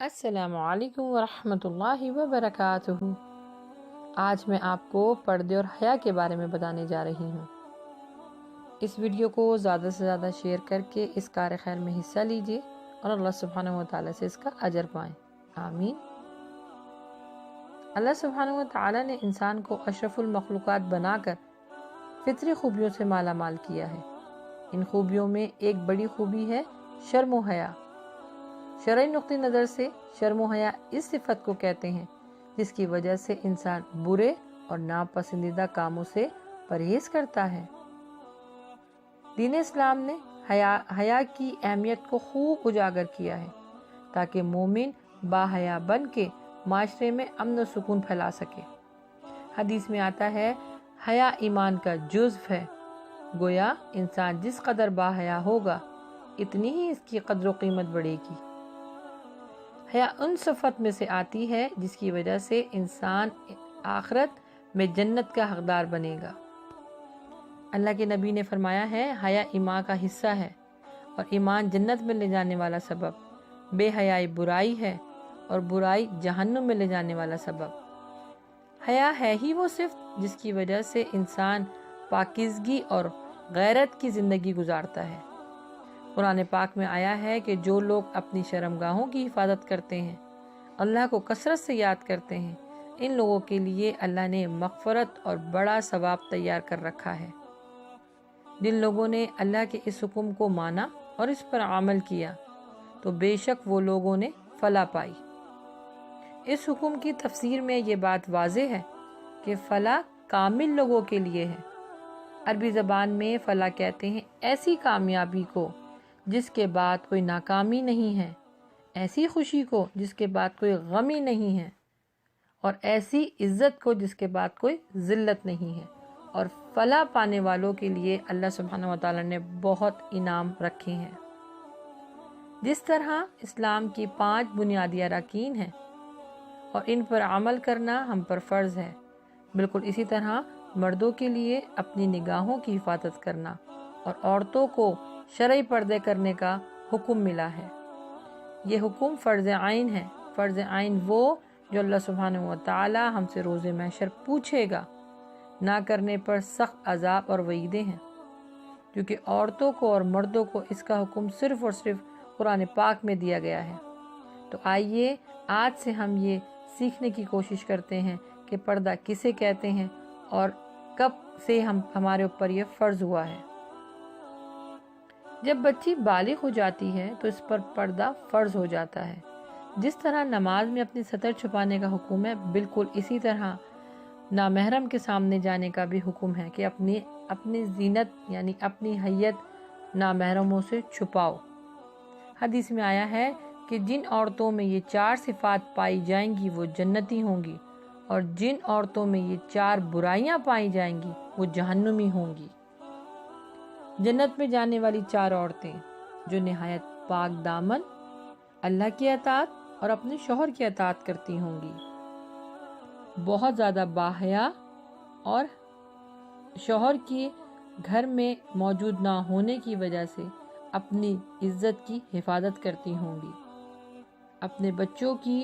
السلام علیکم ورحمۃ اللہ وبرکاتہ۔ آج میں آپ کو پردے اور حیا کے بارے میں بتانے جا رہی ہوں۔ اس ویڈیو کو زیادہ سے زیادہ شیئر کر کے اس کار خیر میں حصہ لیجیے اور اللہ سبحانہ و تعالیٰ سے اس کا اجر پائیں، آمین۔ اللہ سبحانہ و تعالیٰ نے انسان کو اشرف المخلوقات بنا کر فطری خوبیوں سے مالا مال کیا ہے۔ ان خوبیوں میں ایک بڑی خوبی ہے شرم و حیا۔ شرعی نقطہ نظر سے شرم و حیا اس صفت کو کہتے ہیں جس کی وجہ سے انسان برے اور ناپسندیدہ کاموں سے پرہیز کرتا ہے۔ دین اسلام نے حیا کی اہمیت کو خوب اجاگر کیا ہے تاکہ مومن با حیا بن کے معاشرے میں امن و سکون پھیلا سکے۔ حدیث میں آتا ہے، حیا ایمان کا جزو ہے، گویا انسان جس قدر با حیا ہوگا اتنی ہی اس کی قدر و قیمت بڑھے گی۔ حیا ان صفت میں سے آتی ہے جس کی وجہ سے انسان آخرت میں جنت کا حقدار بنے گا۔ اللہ کے نبی نے فرمایا ہے، حیا ایمان کا حصہ ہے اور ایمان جنت میں لے جانے والا سبب، بے حیائی برائی ہے اور برائی جہنم میں لے جانے والا سبب۔ حیا ہے ہی وہ صفت جس کی وجہ سے انسان پاکیزگی اور غیرت کی زندگی گزارتا ہے۔ قرآن پاک میں آیا ہے کہ جو لوگ اپنی شرمگاہوں کی حفاظت کرتے ہیں، اللہ کو کثرت سے یاد کرتے ہیں، ان لوگوں کے لیے اللہ نے مغفرت اور بڑا ثواب تیار کر رکھا ہے۔ جن لوگوں نے اللہ کے اس حکم کو مانا اور اس پر عمل کیا تو بے شک وہ لوگوں نے فلاح پائی۔ اس حکم کی تفسیر میں یہ بات واضح ہے کہ فلاح کامل لوگوں کے لیے ہے۔ عربی زبان میں فلاح کہتے ہیں ایسی کامیابی کو جس کے بعد کوئی ناکامی نہیں ہے، ایسی خوشی کو جس کے بعد کوئی غمی نہیں ہے، اور ایسی عزت کو جس کے بعد کوئی ذلت نہیں ہے۔ اور فلاح پانے والوں کے لیے اللہ سبحانہ و تعالیٰ نے بہت انعام رکھے ہیں۔ جس طرح اسلام کی 5 بنیادی اراکین ہیں اور ان پر عمل کرنا ہم پر فرض ہے، بالکل اسی طرح مردوں کے لیے اپنی نگاہوں کی حفاظت کرنا اور عورتوں کو شرعی پردے کرنے کا حکم ملا ہے۔ یہ حکم فرض عین ہے۔ فرض عین وہ جو اللہ سبحانہ و تعالی ہم سے روز محشر پوچھے گا، نہ کرنے پر سخت عذاب اور وعیدیں ہیں۔ کیونکہ عورتوں کو اور مردوں کو اس کا حکم صرف اور صرف قرآن پاک میں دیا گیا ہے۔ تو آئیے آج سے ہم یہ سیکھنے کی کوشش کرتے ہیں کہ پردہ کسے کہتے ہیں اور کب سے ہمارے اوپر یہ فرض ہوا ہے۔ جب بچی بالغ ہو جاتی ہے تو اس پر پردہ فرض ہو جاتا ہے۔ جس طرح نماز میں اپنی سطر چھپانے کا حکم ہے، بالکل اسی طرح نامحرم کے سامنے جانے کا بھی حکم ہے کہ اپنی زینت یعنی اپنی حیت نامحرموں سے چھپاؤ۔ حدیث میں آیا ہے کہ جن عورتوں میں یہ 4 صفات پائی جائیں گی وہ جنتی ہوں گی، اور جن عورتوں میں یہ 4 برائیاں پائی جائیں گی وہ جہنمی ہوں گی۔ جنت میں جانے والی 4 عورتیں جو نہایت پاک دامن، اللہ کی اطاعت اور اپنے شوہر کی اطاعت کرتی ہوں گی، بہت زیادہ باحیا اور شوہر کی گھر میں موجود نہ ہونے کی وجہ سے اپنی عزت کی حفاظت کرتی ہوں گی، اپنے بچوں کی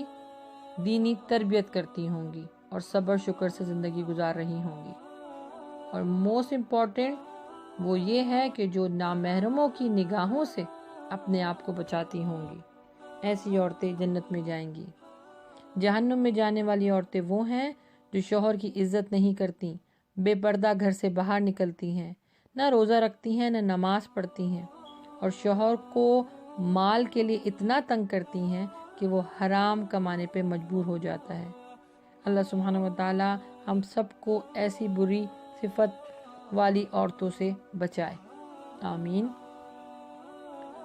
دینی تربیت کرتی ہوں گی اور صبر شکر سے زندگی گزار رہی ہوں گی۔ اور موسٹ امپورٹنٹ وہ یہ ہے کہ جو نامحرموں کی نگاہوں سے اپنے آپ کو بچاتی ہوں گی، ایسی عورتیں جنت میں جائیں گی۔ جہنم میں جانے والی عورتیں وہ ہیں جو شوہر کی عزت نہیں کرتی، بے پردہ گھر سے باہر نکلتی ہیں، نہ روزہ رکھتی ہیں نہ نماز پڑھتی ہیں، اور شوہر کو مال کے لیے اتنا تنگ کرتی ہیں کہ وہ حرام کمانے پہ مجبور ہو جاتا ہے۔ اللہ سبحانہ و تعالی ہم سب کو ایسی بری صفت والی عورتوں سے بچائے، آمین۔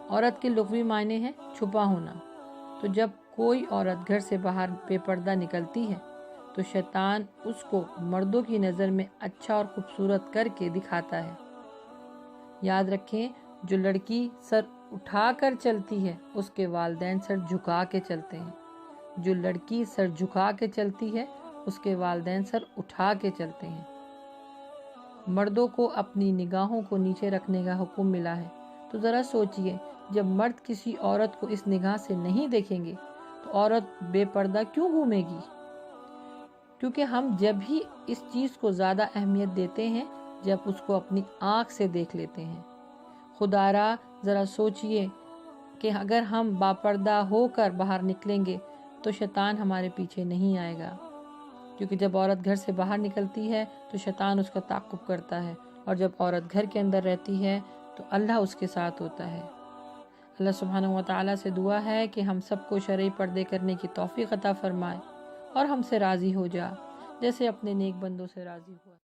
عورت کے لغوی معنی ہے چھپا ہونا۔ تو جب کوئی عورت گھر سے باہر بے پردہ نکلتی ہے تو شیطان اس کو مردوں کی نظر میں اچھا اور خوبصورت کر کے دکھاتا ہے۔ یاد رکھیں، جو لڑکی سر اٹھا کر چلتی ہے اس کے والدین سر جھکا کے چلتے ہیں، جو لڑکی سر جھکا کے چلتی ہے اس کے والدین سر اٹھا کے چلتے ہیں۔ مردوں کو اپنی نگاہوں کو نیچے رکھنے کا حکم ملا ہے، تو ذرا سوچئے، جب مرد کسی عورت کو اس نگاہ سے نہیں دیکھیں گے تو عورت بے پردہ کیوں گھومے گی؟ کیونکہ ہم جب ہی اس چیز کو زیادہ اہمیت دیتے ہیں جب اس کو اپنی آنکھ سے دیکھ لیتے ہیں۔ خدا را ذرا سوچئے کہ اگر ہم باپردہ ہو کر باہر نکلیں گے تو شیطان ہمارے پیچھے نہیں آئے گا، کیونکہ جب عورت گھر سے باہر نکلتی ہے تو شیطان اس کا تعاقب کرتا ہے، اور جب عورت گھر کے اندر رہتی ہے تو اللہ اس کے ساتھ ہوتا ہے۔ اللہ سبحانہ و تعالیٰ سے دعا ہے کہ ہم سب کو شرعی پردے کرنے کی توفیق عطا فرمائے اور ہم سے راضی ہو جا، جیسے اپنے نیک بندوں سے راضی ہوا۔